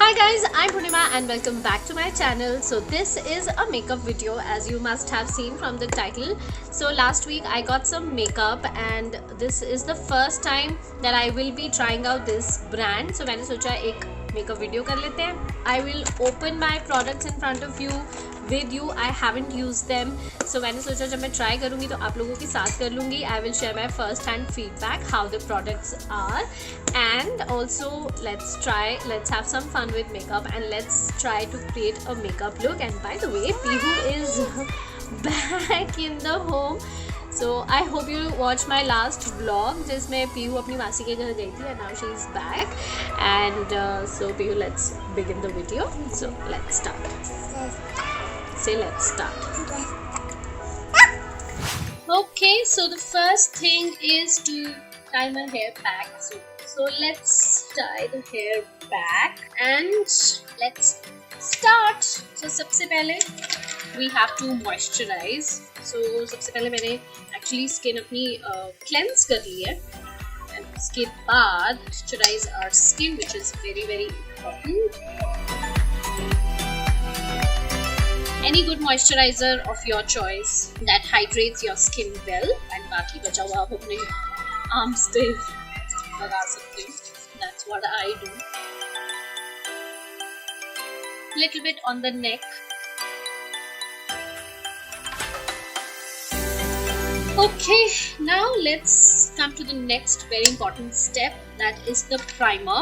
Hi guys, I'm Purnima and welcome back to my channel. So this is a makeup video, as you must have seen from the title. So last week I got some makeup and this is the first time that I will be trying out this brand. So मैंने सोचा एक makeup video कर लेते हैं. I will open my products in front of you with you. I haven't used them, so मैंने सोचा जब मैं try करूँगी तो आप लोगों के साथ कर लूँगी. I will share my first hand feedback how the products are, and also let's have some fun with makeup and let's try to create a makeup look. And by the way, Pihu is back in the home. So I hope you watched my last vlog जिसमें पीहू अपनी मासी के घर गई थी and now she is back. And so Pihu, let's begin the video. So let's start. Say let's start. Okay, so the first thing is to tie my hair back. So let's tie the hair back and let's start. So सबसे पहले we have to moisturize. So सबसे पहले मैंने actually skin अपनी cleanse कर ली है, and उसके बाद moisturize our skin, which is very very important. Any good moisturizer of your choice that hydrates your skin well, and बाकी बचा हुआ आप अपने arms पे लगा सकते हो. That's what I do. Little bit on the neck. Okay, now let's come to the next very important step, that is the primer.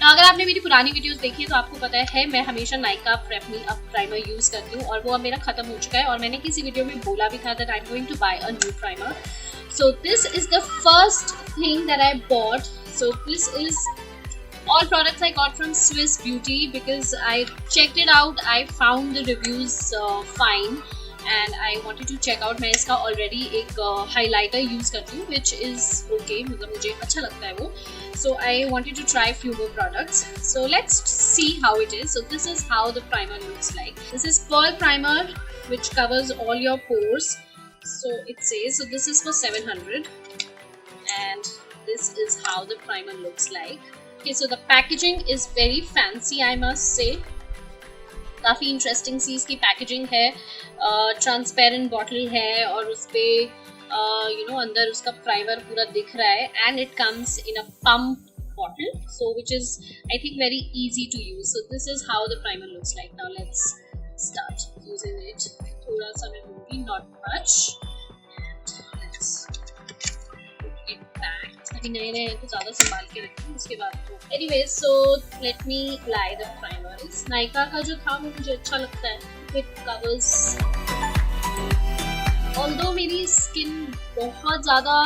Now, अगर आपने मेरी पुरानी वीडियोस देखी है तो आपको पता है मैं हमेशा Nykaa prep me up primer use करती हूँ, और वो अब मेरा खत्म हो चुका है, और मैंने किसी वीडियो में बोला भी था that I'm going to buy a new primer. So this is the first thing that I bought. So this is all products I got from Swiss Beauty because I checked it out. I found the reviews fine. And I wanted to check out. मैं इसका already एक highlighter use करती हूँ, which is okay, मतलब मुझे अच्छा लगता है वो. So I wanted to try few more products. So let's see how it is. So this is how the primer looks like. This is Pearl Primer, which covers all your pores. So it says, so this is for 700, and this is how the primer looks like. Okay, so the packaging is very fancy, I must say. काफ़ी interesting सी इसकी packaging है. Transparent bottle है और उस पर अंदर उसका primer पूरा दिख रहा है, and it comes in a pump bottle, so which is I think very easy to use. So this is how the primer looks like. Now let's start using it. थोड़ा सा मैं लूँगी, not much. Let's put it back. अभी नए नए तो ज़्यादा संभाल के रखें, उसके बाद तो anyway. So let me apply the primer. इस नाइका का जो था वो मुझे अच्छा लगता है. इट कवर्स, ऑल्दो मेरी स्किन बहुत ज़्यादा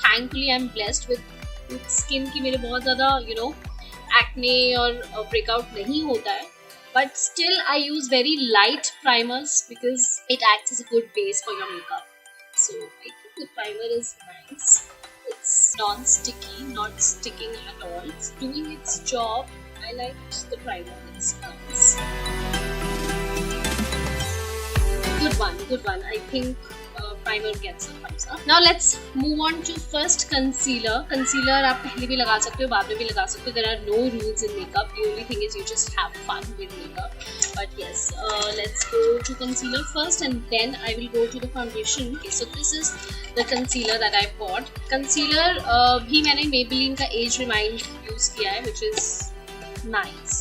thankfully I am blessed with skin की मेरे बहुत ज़्यादा एक्ने और ब्रेकआउट नहीं होता है, but still I use very light primers because it acts as a good base for your makeup. So I think the primer is nice. It's non-sticky, not sticking at all. It's doing its job. I liked the primer. It's nice. Good one. I think primer gets a thumbs up. Now let's move on to first concealer. Concealer आप पहले भी लगा सकते हो, बाद में भी लगा सकते हो. There are no rules in makeup. The only thing is you just have fun with makeup. But yes, let's go to concealer first, and then I will go to the foundation. Okay, so this is the concealer that I bought. Concealer भी मैंने Maybelline का Age Remind use किया है, which is nice,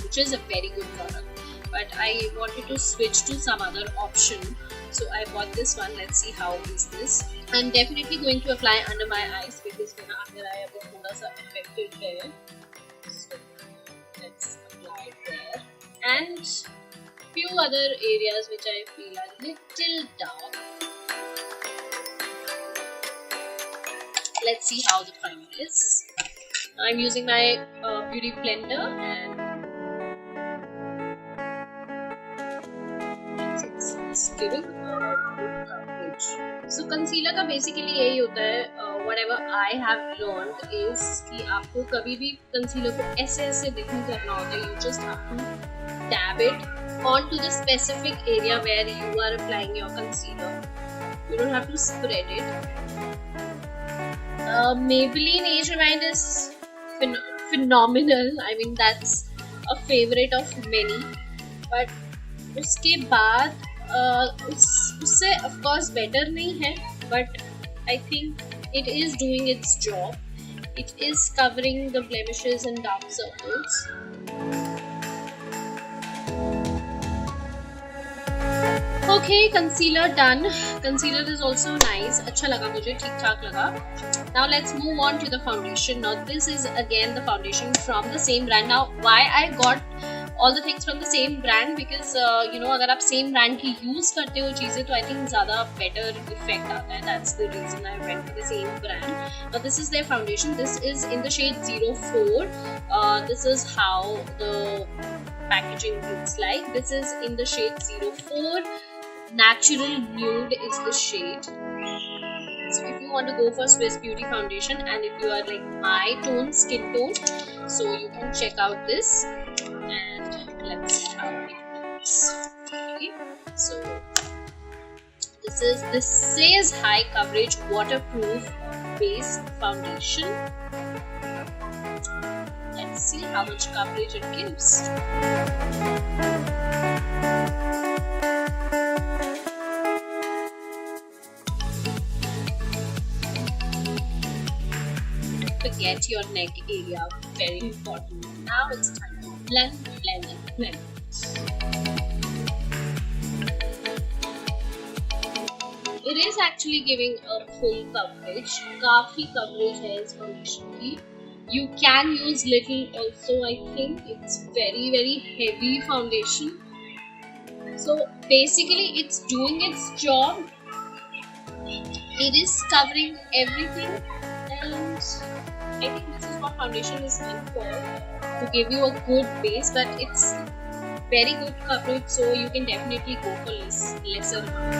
which is a very good product. But I wanted to switch to some other option, so I bought this one. Let's see how is this. I'm definitely going to apply under my eyes because मेरा अंदर आया वो थोड़ा सा affected है. So let's apply there, and few other areas which I feel are little dark. Let's see how the primer is. I'm using my beauty blender, and it's giving a good coverage. So concealer का basically यही होता है. Whatever I have learned is कि आपको कभी भी concealer को ऐसे दिख नहीं करना होता. You just have to dab it onto the specific area where you are applying your concealer. You don't have to spread it. Maybelline Age Remind is phenomenal. I mean, that's a favorite of many. But उसके बाद उससे of course better नहीं है, but I think it is doing its job. It is covering the blemishes and dark circles. Okay, concealer done. Concealer is also nice. अच्छा लगा मुझे, ठीक ठाक लगा. Now let's move on to the foundation. Now this is again the foundation from the same brand. Now why I got all the things from the same brand, because you know, अगर आप same brand की use करते हो चीजें तो I think ज़्यादा better effect आता है. That's the reason I went with the same brand. But this is their foundation. This is in the shade 04. This is how the packaging looks like. This is in the shade 04. Natural Nude is the shade. So if you want to go for Swiss Beauty foundation, and if you are like my tone, skin tone, so you can check out this. And let's see how it looks. Okay, so this says high coverage waterproof base foundation. Let's see how much coverage it gives. Forget your neck area, very important. Now it's time to blend. It is actually giving a full coverage. काफी coverage है इस foundation की. You can use little also. I think it's very heavy foundation. So basically, it's doing its job. It is covering everything, and I think this is what foundation is meant for, to give you a good base, but it's very good coverage, so you can definitely go for lesser amount.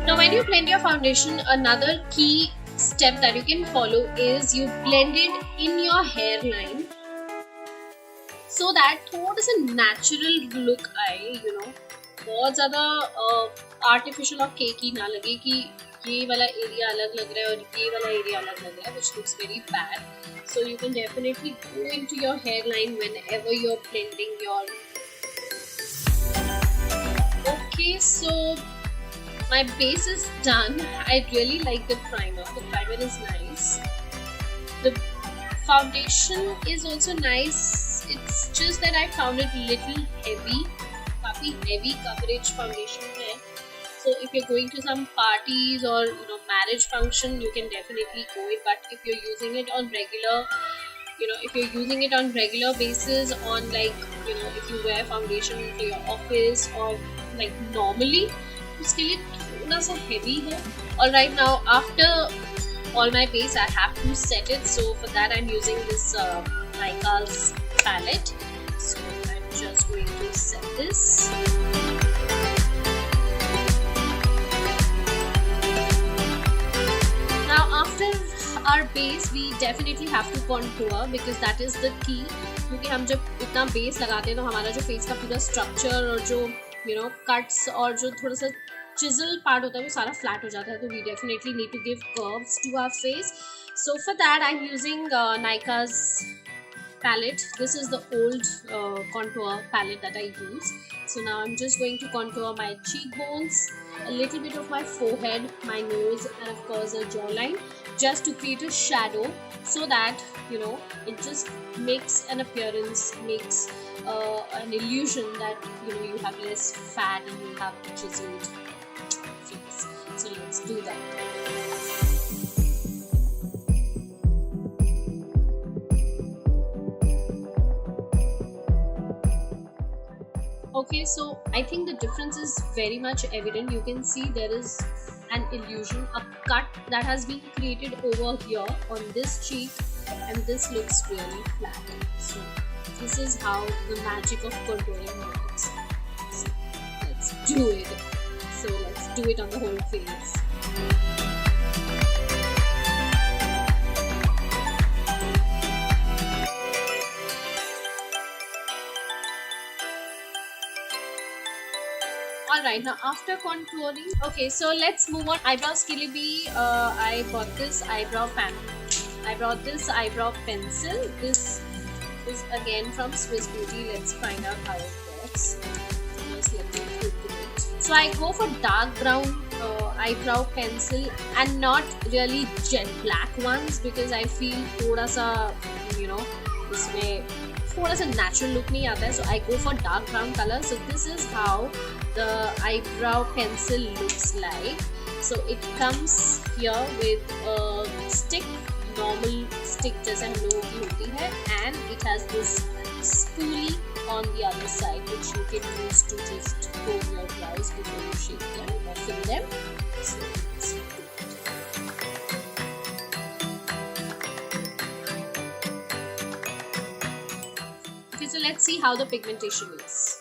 Now when you blend your foundation, another key step that you can follow is you blend it in your hairline, so that थोड़ा सा natural look आए, you know, बहुत ज़्यादा artificial और केकी ना लगे कि ये वाला एरिया अलग लग रहा है और ये वाला एरिया अलग लग रहा है, which looks very bad. So you can definitely go into your hairline whenever you're blending your. Okay, so my base is done. I really like the primer. The primer is nice. The foundation is also nice. It's just that I found it little heavy. काफी heavy coverage foundation है. So if you're going to some parties or marriage function, you can definitely go it. But if you're using it on regular, if you're using it on regular basis, on like if you wear foundation to your office or like normally, उसके लिए थोड़ा सा heavy है. All right, now after all my base, I have to set it. So for that, I'm using this Nykaa's palette. So I'm just going to set this. Now after our base, we definitely have to contour, because that is the key. क्योंकि हम जब इतना base लगाते हैं तो हमारा जो face का पूरा structure और जो cuts और जो थोड़ा सा chisel part होता है वो सारा flat हो जाता है, तो we definitely need to give curves to our face. So for that, I'm using Nykaa's palette. This is the old contour palette that I use. So now I'm just going to contour my cheekbones, a little bit of my forehead, my nose, and of course a jawline, just to create a shadow, so that it just makes an appearance, makes an illusion that you have less fat and you have chiseled face. So let's do that. Okay, so I think the difference is very much evident. You can see there is an illusion, a cut that has been created over here on this cheek, and this looks really flat. So this is how the magic of contouring works. So let's do it. So let's do it on the whole face. Alright, now after contouring, okay, so let's move on. Eyebrows के लिए भी I bought this eyebrow pen. I brought this eyebrow pencil. This is again from Swiss Beauty. Let's find out how it works. Just let me open it. So I go for dark brown eyebrow pencil and not really jet black ones because I feel थोड़ा सा इसमें थोड़ा सा natural look नहीं आता है. So I go for dark brown color. So this is how the eyebrow pencil looks like. So it comes here with a stick, normal stick जैसे हम लोगों की होती है, and it has this spoolie on the other side which you can use to just comb your brows before you shape them or fill them. So let's do it. Okay, so let's see how the pigmentation is.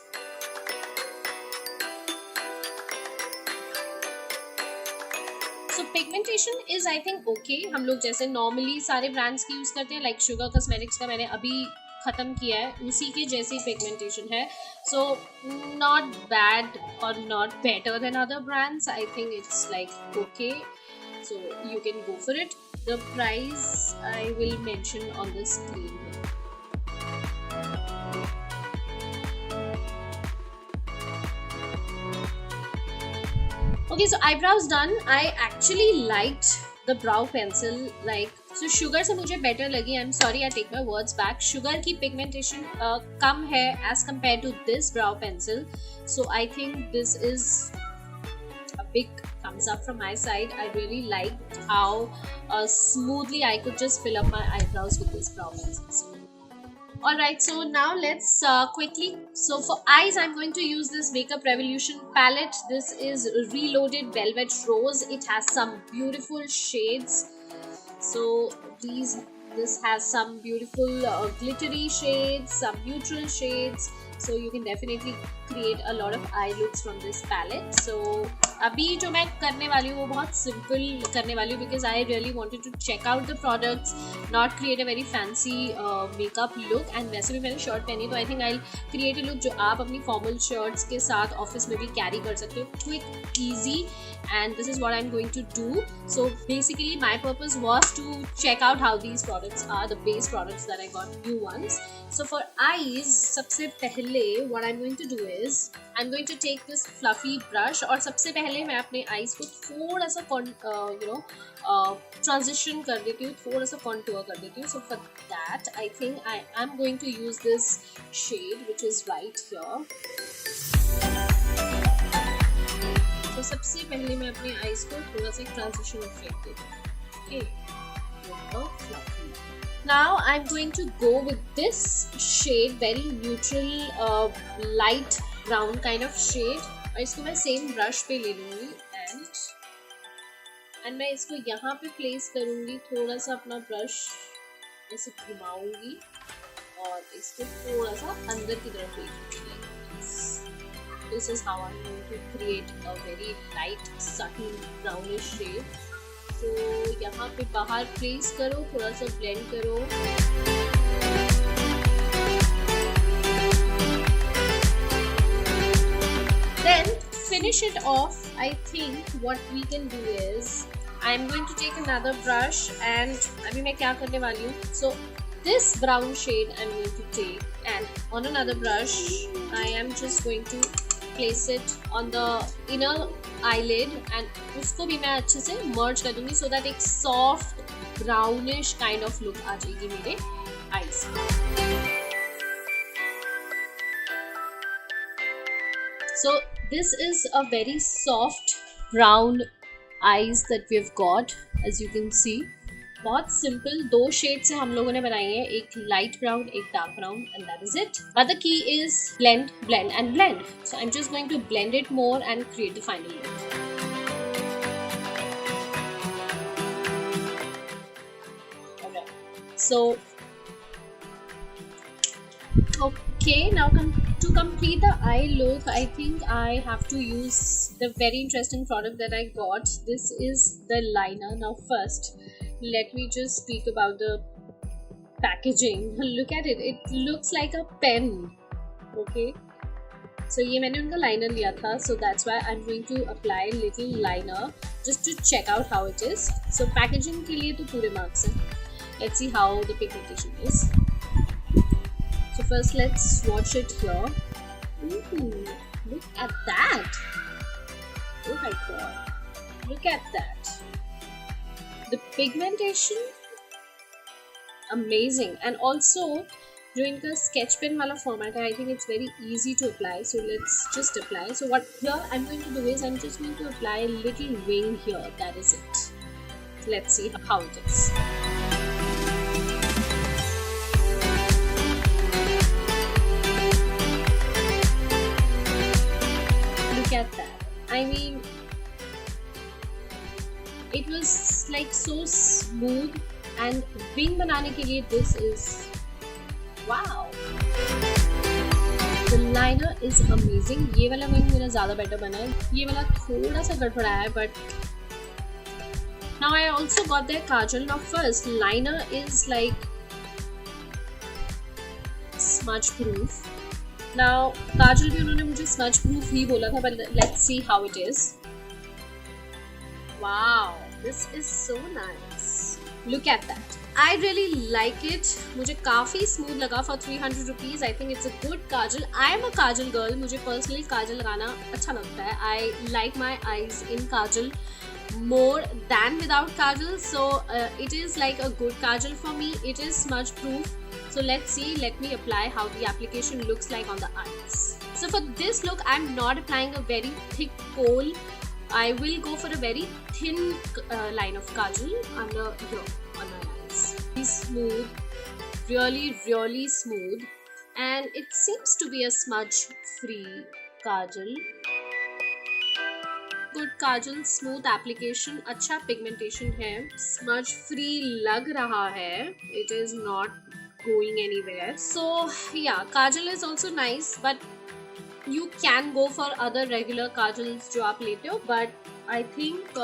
So pigmentation is I think okay. हम लोग जैसे normally सारे brands की use करते हैं, like Sugar Cosmetics का मैंने अभी ख़त्म किया है, उसी के जैसी pigmentation है. So not bad or not better than other brands. I think it's like okay. So you can go for it. The price I will mention on the screen. Okay, so eyebrows done. I actually liked the brow pencil. Like, so Sugar से मुझे better लगी. I'm sorry, I take my words back. Sugar की pigmentation कम है as compared to this brow pencil. So I think this is a big thumbs up from my side. I really liked how smoothly I could just fill up my eyebrows with this brow pencil. So, alright, so now let's quickly, so for eyes I'm going to use this Makeup Revolution palette. This is Reloaded Velvet Rose. It has some beautiful shades. So this has some beautiful glittery shades, some neutral shades. So you can definitely create a lot of eye looks from this palette. So अभी जो मैं करने वाली हूँ वो बहुत simple करने वाली हूँ because I really wanted to check out the products, not create a very fancy makeup look. And वैसे भी मैंने शर्ट पहनी तो I think I'll create a look जो आप अपनी formal shirts के साथ ऑफिस में भी carry कर सकते हो. Quick, easy, and this is what I'm going to do. So basically my purpose was to check out how these products are, the base products that I got, new ones. So for eyes, सबसे पहले what I'm going to do is I'm going to take this fluffy brush और सबसे पहले मैं अपने eyes को थोड़ा सा transition कर देती हूँ, थोड़ा सा contour कर देती हूँ. So for that I think I am going to use this shade which is right here. So सबसे पहले मैं अपने eyes को थोड़ा सा transition effect देती हूँ. Okay, fluffy. Now I'm going to go with this shade, very neutral, light brown kind of shade. और इसको मैं same brush पे ले लूँगी and मैं इसको यहाँ पे place करूँगी, थोड़ा सा अपना brush ऐसे घुमाऊँगी और इसको थोड़ा सा अंदर की तरफ ले लूँगी. This is how I'm going to create a very light, subtle brownish shade. तो यहाँ पे बाहर प्लेस करो, थोड़ा सा ब्लेंड करो. Then finish it off. I think what we can do is I'm going to take another brush and अभी मैं क्या करने वाली हूँ. So this brown shade I'm going to take and on another brush I am just going to place it on the inner eyelid and उसको भी मैं अच्छे से merge कर दूँगी so that एक soft brownish kind of look आ जाएगी मेरे eyes. So this is a very soft brown eyes that we have got, as you can see. बहुत सिंपल दो शेड से हम लोगों ने बनाई है, एक लाइट ब्राउन एक dark brown, and that is it. But the key is blend, blend and blend. So I'm just going to blend it more and create the final look. Okay. So okay, now to complete the eye look, I think I have to use the very interesting product that I got. This is the liner. Now first, let me just speak about the packaging. Look at it. It looks like a pen. Okay. So ये मैंने उनका liner लिया था, so that's why I'm going to apply little liner just to check out how it is. So packaging के लिए तो पूरे marks हैं. Let's see how the pigmentation is. So first let's swatch it here. Ooh, look at that! Oh my god! Look at that! The pigmentation, amazing, and also जो इनका sketch pen वाला format है, I think it's very easy to apply. So let's just apply. So what here I'm going to do is I'm just going to apply a little wing here. That is it. Let's see how it is. Look at that. I mean, it was like so smooth, and wing बनाने के लिए this is wow. The liner is amazing. ये वाला wing मेरा ज़्यादा better बना है. ये वाला थोड़ा सा गड़बड़ाया है, but now I also got their kajal. Now first liner is like smudge proof. Now kajal भी उन्होंने मुझे smudge proof ही बोला था, but let's see how it is. Wow, this is so nice. Look at that. I really like it. मुझे काफ़ी smooth लगा for 300 rupees. I think it's a good kajal. I am a kajal girl. मुझे personally kajal लगाना अच्छा लगता है. I like my eyes in kajal more than without kajal. So it is like a good kajal for me. It is smudge proof. So let's see. Let me apply how the application looks like on the eyes. So for this look, I'm not applying a very thick kohl. I will go for a very thin line of kajal under here on my eyes. It's smooth, really smooth, and it seems to be a smudge-free kajal. Good kajal, smooth application, अच्छा pigmentation है, smudge-free लग रहा है. It is not going anywhere. So yeah, kajal is also nice, but you can go for other regular kajals जो आप लेते हो, but I think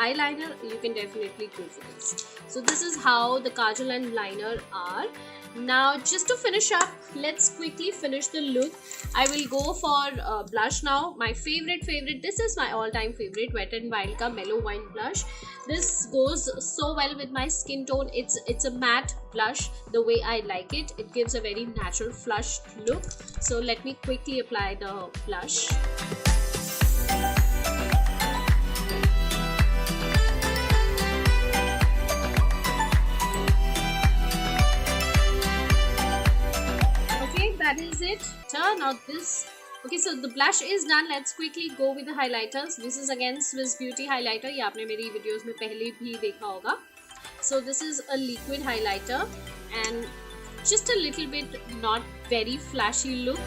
eyeliner you can definitely go for this. So this is how the kajal and liner are. Now just to finish up, let's quickly finish the look. I will go for blush now. My favorite, this is my all-time favorite, Wet n Wild का Mellow Wine blush. This goes so well with my skin tone. It's a matte blush the way I like it. It gives a very natural flushed look. So let me quickly apply the blush. That is it. Turn out this. Okay, so the blush is done. Let's quickly go with the highlighters. This is again Swiss Beauty highlighter. ये आपने मेरी videos में पहले भी देखा होगा. So this is a liquid highlighter and just a little bit not very flashy look.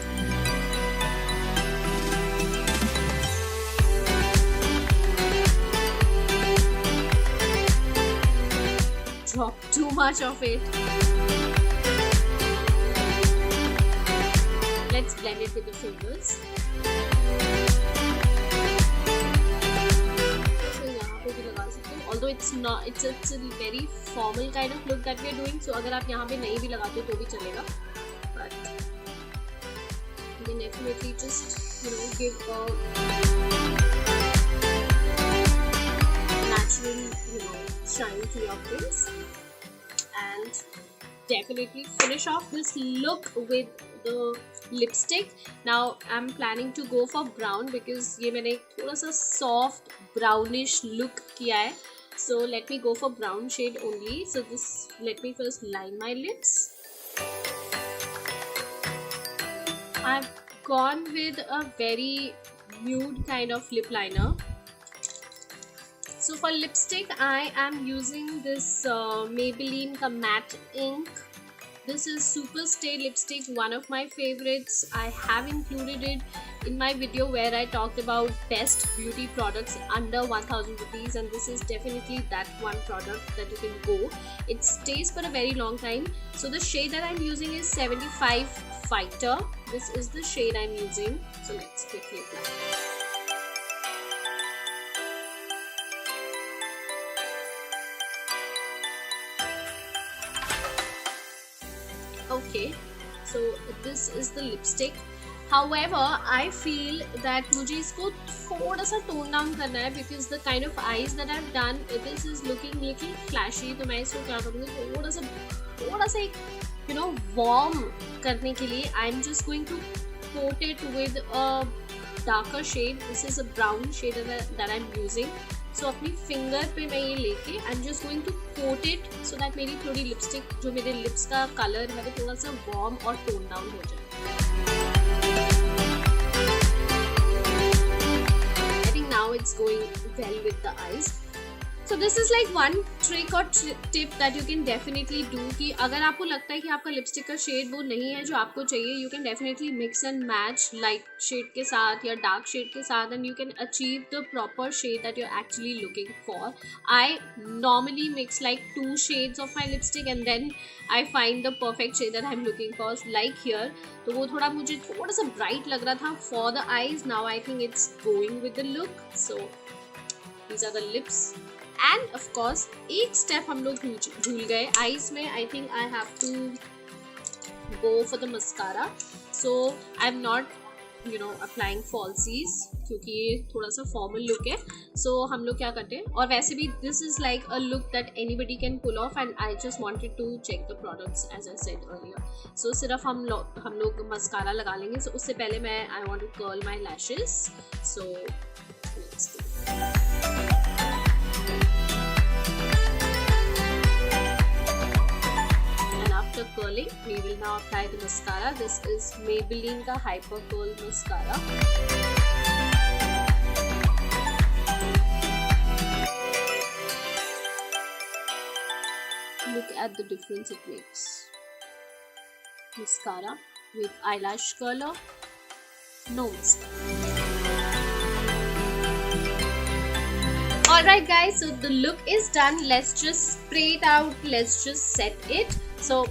Drop too much of it. Let's blend it with the fingers. So यहाँ पे भी लगा सकते हो. Although it's not, it's a very formal kind of look that we are doing. So अगर आप यहाँ पे नहीं भी लगाते तो भी चलेगा. But you can definitely just give a natural shine to your face and definitely finish off this look with the lipstick. Now I'm planning to go for brown because ये मैंने थोड़ा सा soft brownish look किया है. So let me go for brown shade only. So this, let me first line my lips. I've gone with a very nude kind of lip liner. So for lipstick, I am using this Maybelline ka matte ink. This is Super Stay lipstick, one of my favorites. I have included it in my video where I talked about best beauty products under 1000 rupees, and this is definitely that one product that you can go. It stays for a very long time. So the shade that I'm using is 75 Fighter. This is the shade I'm using. So let's quickly apply. Okay, so this is the lipstick. However, I feel that मुझे इसको थोड़ा सा tone down करना है because the kind of eyes that I've done, this is looking little flashy. तो मैं इसको क्या करूँगी, थोड़ा सा एक warm करने के लिए I'm just going to coat it with a darker shade. This is a brown shade that I'm using. So अपनी फिंगर पे मैं ये लेके I'm just going to coat it so that मेरी थोड़ी लिपस्टिक जो मेरे लिप्स का कलर है वो थोड़ा सा वार्म और टोन डाउन हो जाए. I think now it's going well with the eyes. So this is like one trick or tip that you can definitely do कि अगर आपको लगता है कि आपका लिपस्टिक का शेड वो नहीं है जो आपको चाहिए, you can definitely mix and match light shade के साथ या dark shade के साथ and you can achieve the proper shade that you're actually looking for. I normally mix like 2 shades of my lipstick and then I find the perfect shade that I'm looking for, like here. तो वो मुझे थोड़ा सा bright लग रहा था for the eyes. Now I think it's going with the look. So these are the lips. And of course एक step हम लोग भूल गए eyes में. I think I have to go for the mascara. So I'm not applying falsies क्योंकि ये थोड़ा सा formal look है. So हम लोग क्या करते हैं, और वैसे भी this is like a look that anybody can pull off and I just wanted to check the products as I said earlier. So सिर्फ हम लोग mascara लगा लेंगे. So उससे पहले I want to curl my lashes. So let's do it. After curling, we will now apply the mascara. This is Maybelline का Hyper Curl Mascara. Look at the difference it makes. Mascara with eyelash curler, no mascara. Alright guys, so the look is done. Let's just spray it out. Let's just set it. So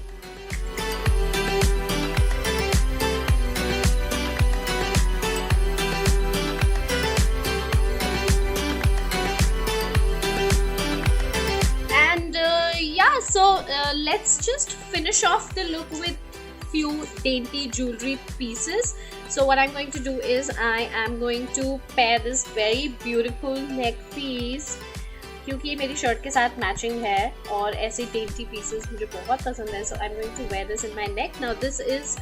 let's just finish off the look with few dainty jewelry pieces. So what I'm going to do is I am going to pair this very beautiful neck piece क्योंकि ये मेरी shirt के साथ matching है और ऐसे dainty pieces मुझे बहुत पसंद है. So I'm going to wear this in my neck. Now this is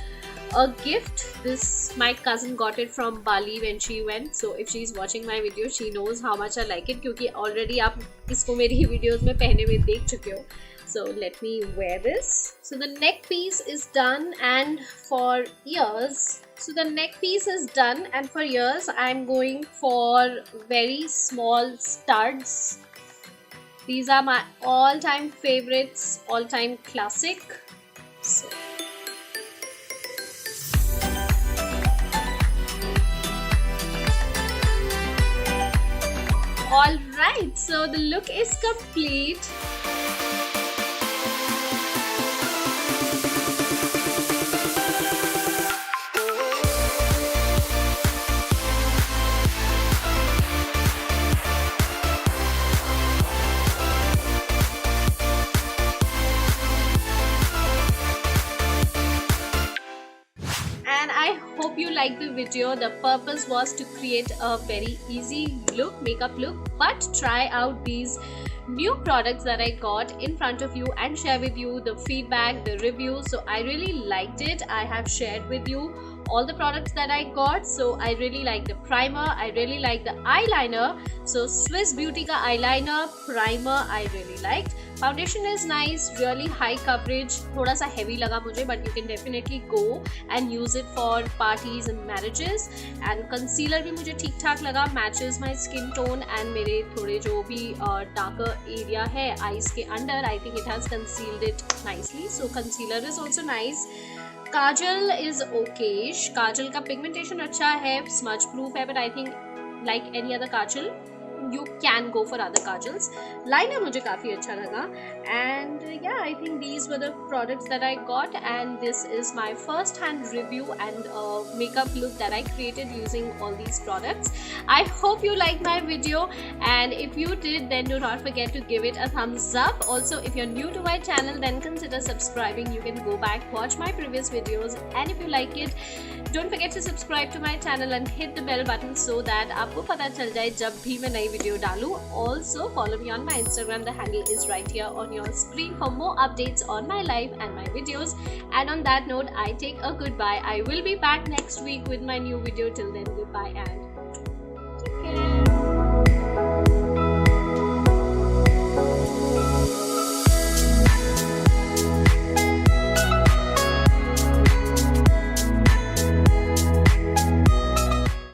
a gift. This my cousin got it from Bali when she went. So if she's watching my video, she knows how much I like it क्योंकि already आप इसको मेरी videos में पहने हुए देख चुके हो. So let me wear this. So the neck piece is done, and for ears, so the neck piece is done, and for ears I'm going for very small studs. These are my all-time favorites, all-time classic. So all right, so the look is complete. Hope you liked the video. The purpose was to create a very easy makeup look, but try out these new products that I got in front of you and share with you the feedback, the reviews. So I really liked it. I have shared with you all the products that I got. So I really like the primer, I really like the eyeliner. So Swiss Beauty ka eyeliner, primer I really liked. Foundation is nice, really high coverage, thoda sa heavy laga mujhe, but you can definitely go and use it for parties and marriages. And concealer bhi mujhe theek thak laga, matches my skin tone and mere thode jo bhi darker area hai eyes ke under, I think it has concealed it nicely. So concealer is also nice. Kajal is okayish. Kajal का pigmentation अच्छा है, smudge proof है, but I think like any other kajal, you can go for other kajals. Liner मुझे काफ़ी अच्छा लगा, and yeah, I think these were the products that I got, and this is my first hand review and makeup look that I created using all these products. I hope you liked my video, and if you did, then do not forget to give it a thumbs up. Also, if you're new to my channel, then consider subscribing. You can go back, watch my previous videos, and if you like it, don't forget to subscribe to my channel and hit the bell button so that आपको पता चल जाए जब भी मैं नई video डालूं. Also follow me on my Instagram. The handle is right here on your screen for more updates on my life and my videos. And on that note, I take a goodbye. I will be back next week with my new video. Till then, goodbye and